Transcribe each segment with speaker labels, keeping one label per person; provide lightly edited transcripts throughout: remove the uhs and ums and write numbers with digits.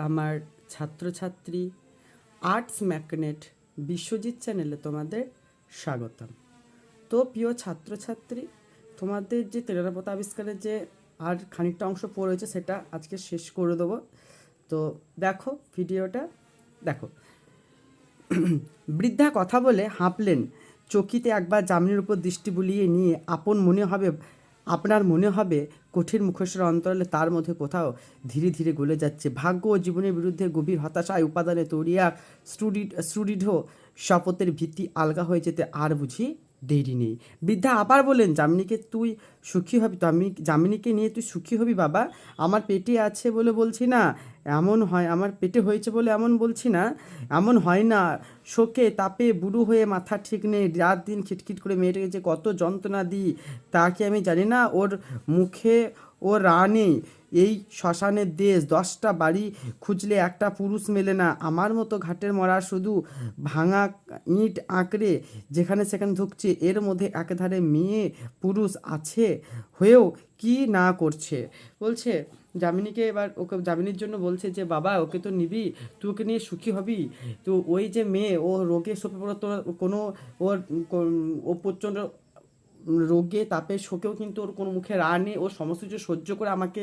Speaker 1: আমার ছাত্রছাত্রী arts magnet Biswajit চ্যানেলে তোমাদের স্বাগতম। তো প্রিয় ছাত্রছাত্রী, তোমাদের যে তেলেরাপথ আবিষ্কারের যে আর খানিকটা অংশ পড়েছে সেটা আজকে শেষ করে দেবো। তো দেখো ভিডিওটা দেখো। বৃদ্ধা কথা বলে হাঁপলেন। চকিতে একবার যামিনীর উপর দৃষ্টি বুলিয়ে নিয়ে আপনার মনে হবে কঠিন মুখোশের অন্তরালে তার মধ্যে কোথাও ধীরে ধীরে গলে যাচ্ছে ভাগ্য ও জীবনের বিরুদ্ধে গভীর হতাশায় উপাদানে তৈরি এক সুদৃঢ় শপথের ভিত্তি আলগা হয়ে যেতে আর বুঝি দেরি নেই। বৃদ্ধা আবার বলেন, যামিনীকে তুই সুখী হবি, যামিনীকে নিয়ে তুই সুখী হবি বাবা। আমার পেটে আছে বলে বলছি না, এমন হয় আমার পেটে হয়েছে বলে এমন বলছি না, এমন হয় না। শোকে তাপে বুড়ো হয়ে মাথা ঠিক নেই, রাত দিন খিটখিট করে মেয়েটাকে যে কত যন্ত্রণা দিই তা কি আমি জানি না। ওর মুখে ও রানে এই শ্মশানের দেশ, 10টা বাড়ি খুঁজলে একটা পুরুষ মেলে না। আমার মতো ঘাটের মরা শুধু ভাঙা ইঁট আঁকড়ে যেখানে সেখানে ঢুকছে, এর মধ্যে একেধারে মেয়ে পুরুষ আছে হয়েও কি না করছে। বলছে যামিনীকে, এবার ওকে যামিনীর জন্য বলছে যে বাবা ওকে তো নিবি, তুই ওকে নিয়ে সুখী হবি। তো ওই যে মেয়ে, ও রোগে সপে পড়ে, তো কোনো ওর ও প্রচণ্ড রোগে তাপে শোকেও কিন্তু ওর কোনো মুখে রা নেই, ও সমস্ত কিছু সহ্য করে আমাকে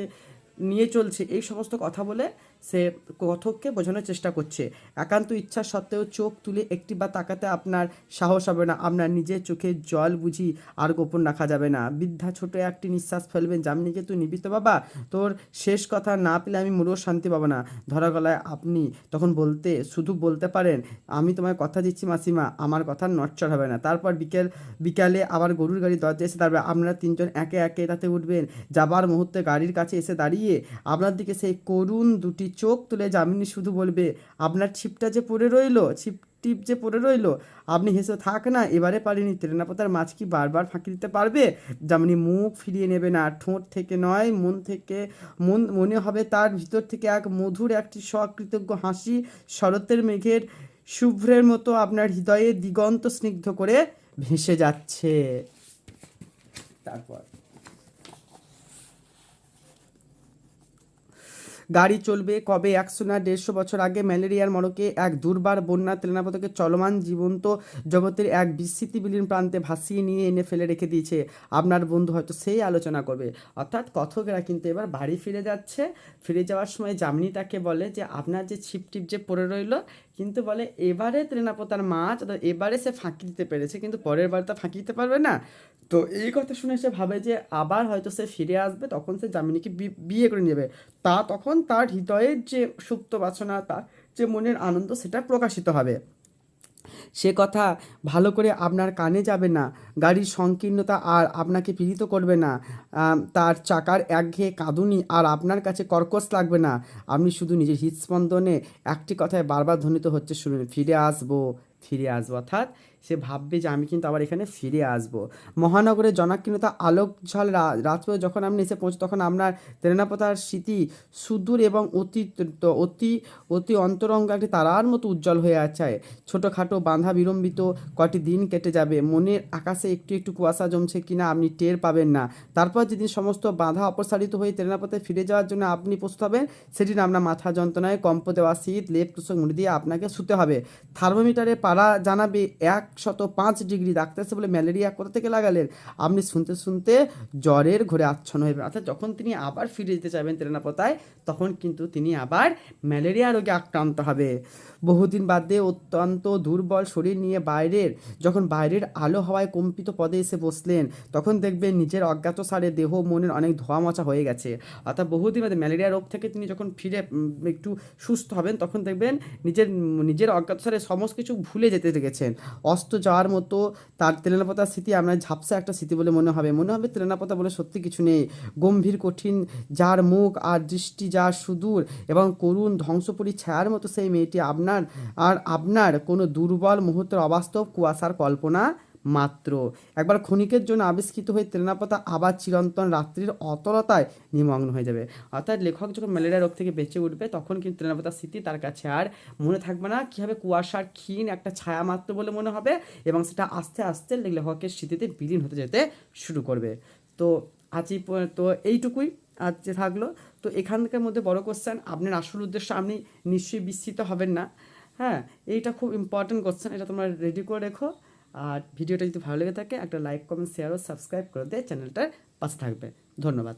Speaker 1: নিয়ে চলছে। এই সমস্ত কথা বলে সে কথককে বোঝানোর চেষ্টা করছে। একান্ত ইচ্ছা সত্ত্বেও চোখ তুলে একটি বা তাকাতে আপনার সাহস হবে না, আপনার নিজের চোখে জল বুঝি আর গোপন রাখা যাবে না। বৃদ্ধা ছোট একটি নিঃশ্বাস ফেলবেন। যামিনীকে তুই নিবি তো বাবা? তোর শেষ কথা না পেলে আমি মরেও শান্তি পাবো না। ধরা গলায় আপনি তখন শুধু বলতে পারেন, আমি তোমায় কথা দিচ্ছি মাসিমা, আমার কথা নড়চড় হবে না। তারপর বিকালে আবার গরুর গাড়ি দরজা এসে দাঁড়াবে, আপনারা তিনজন একে একে তাতে উঠবেন। যাবার মুহূর্তে গাড়ির কাছে এসে দাঁড়িয়ে আপনার দিকে সেই করুণ দুটি চোখ তুলে যামিনী শুধু বলবে, আপনার ছিপটা যে পড়ে রইলো, টিপ যে পড়ে রইলো। আপনি হেসে থাক না, এবারে পারিনি। তেরেনাপতার মাছ কি বারবার ফাঁকি দিতে পারবে? যামিনী মুখ ফিরিয়ে নেবে না, ঠোঁট থেকে নয় মনে হবে তার ভিতর থেকে এক মধুর একটি সকৃতজ্ঞ হাসি শরতের মেঘের শুভ্রের মতো আপনার হৃদয়ে দিগন্ত স্নিগ্ধ করে ভেসে যাচ্ছে। তারপর গাড়ি চলবে কবে? 100 না 150 বছর আগে ম্যালেরিয়ার মড়কে এক দুর্বার বন্যা তেলেনাপতকে চলমান জীবন্ত জগতের এক বিস্মৃতি বিলীন প্রান্তে ভাসিয়ে নিয়ে এনে ফেলে রেখে দিয়েছে। আপনার বন্ধু হয়তো সেই আলোচনা করবে। অর্থাৎ কথকেরা কিন্তু এবার বাড়ি ফিরে যাচ্ছে। ফিরে যাওয়ার সময় যামিনী তাকে বলে যে আপনার যে ছিপটিপ যে পড়ে রইলো, কিন্তু বলে এবারে তেলেনাপতার মাছ, এবারে সে ফাঁকি দিতে পেরেছে, কিন্তু পরের বার তা ফাঁকি দিতে পারবে না। তো এই কথা শুনে সে ভাবে যে আবার হয়তো সে ফিরে আসবে, তখন সে যামিনীকে বিয়ে করে নেবে। তখন তার হৃদয়ের যে সুপ্ত বাসনা, তার যে মনের আনন্দ, সেটা প্রকাশিত হবে। সে কথা ভালো করে আপনার কানে যাবে না। গাড়ির সংকীর্ণতা আর আপনাকে পীড়িত করবে না। তার চাকার একঘেয়ে কাঁদুনি আর আপনার কাছে কর্কশ লাগবে না। আপনি শুধু নিজের হৃদস্পন্দনে একটি কথায় বারবার ধ্বনিত হচ্ছে শুনুন, ফিরে আসবো, ফিরে আসবো। অর্থাৎ সে ভাববে যে আমি কিন্তু আবার এখানে ফিরে আসবো। মহানগরের জনাকীর্ণতা আলোক ঝল রাজপথে যখন আপনি এসে পৌঁছে, তখন আপনার তেরেনাপতার স্মৃতি সুদূর এবং অতি অতি অন্তরঙ্গ একটি তারার মতো উজ্জ্বল হয়ে আছে। ছোটোখাটো বাঁধা বিলম্বিত কটি দিন কেটে যাবে, মনের আকাশে একটু একটু কুয়াশা জমছে কিনা আপনি টের পাবেন না। তারপর যেদিন সমস্ত বাধা অপসারিত হয়ে তেরেনাপথে ফিরে যাওয়ার জন্য আপনি প্রস্তুত হবেন, সেদিন আপনার মাথা যন্ত্রণায় কম্প দেওয়া শীত লেপ তোষক মুড়ি দিয়ে আপনাকে শুতে হবে। থার্মোমিটারে পারা জানাবে 105 ডিগ্রি। ডাক্তার এসে বলে, ম্যালেরিয়া কোথা থেকে লাগালেন? আপনি শুনতে শুনতে জ্বরের ঘোরে আচ্ছন্ন হয়ে যাবেন। অর্থাৎ যখন তিনি আবার ফিরে যেতে চাইবেন তেরেনাপতায়, তখন কিন্তু তিনি আবার ম্যালেরিয়া রোগে আক্রান্ত হবে। বহুদিন বাদে অত্যন্ত দুর্বল শরীর নিয়ে যখন বাইরের আলো হাওয়ায় কম্পিত পদে এসে বসলেন, তখন দেখবেন নিজের অজ্ঞাত সারে দেহ মনের অনেক ধোয়া মোছা হয়ে গেছে। অর্থাৎ বহুদিন বাদে ম্যালেরিয়া রোগ থেকে তিনি যখন ফিরে একটু সুস্থ হবেন, তখন দেখবেন নিজের অজ্ঞাত সারে সমস্ত কিছু ভুলে যেতে লেগেছেন। অস্ত যাওয়ার মতো তার তেলেনাপতার স্মৃতি আপনার ঝাপসা একটা স্মৃতি বলে মনে হবে তেলেনাপতা বলে সত্যি কিছু নেই। গম্ভীর কঠিন যার মুখ আর দৃষ্টি যার সুদূর এবং করুণ ধ্বংসপুরী ছায়ার মতো সেই মেয়েটি আপনার কোনো দুর্বল মুহূর্তের অবাস্তব কুয়াশার কল্পনা মাত্র। একবার ক্ষণিকের জন্য আবিষ্কৃত হয়ে তেলেনাপতা আবার চিরন্তন রাত্রির অতলতায় নিমগ্ন হয়ে যাবে। অর্থাৎ লেখক যখন ম্যালেরিয়া রোগ থেকে বেঁচে উঠবে, তখন কিন্তু তেলেনাপতার স্মৃতি তার কাছে আর মনে থাকবে না, কীভাবে কুয়াশার ক্ষীণ একটা ছায়া মাত্র বলে মনে হবে, এবং সেটা আস্তে আস্তে লেখকের স্মৃতিতে বিলীন হতে যেতে শুরু করবে। তো তো এইটুকুই। আর যে থাকলো, তো এখানকার মধ্যে বড় কোশ্চেন, আপনার আসল উদ্দেশ্য আপনি নিশ্চয়ই বিস্মিত হবেন না। হ্যাঁ, এইটা খুব ইম্পর্টেন্ট কোশ্চেন, এটা তোমরা রেডি করে রেখো। আর ভিডিওটা যদি ভালো লেগে থাকে একটা লাইক, কমেন্ট, শেয়ার ও সাবস্ক্রাইব করে দিয়ে চ্যানেলটার পাশে থাকবে। ধন্যবাদ।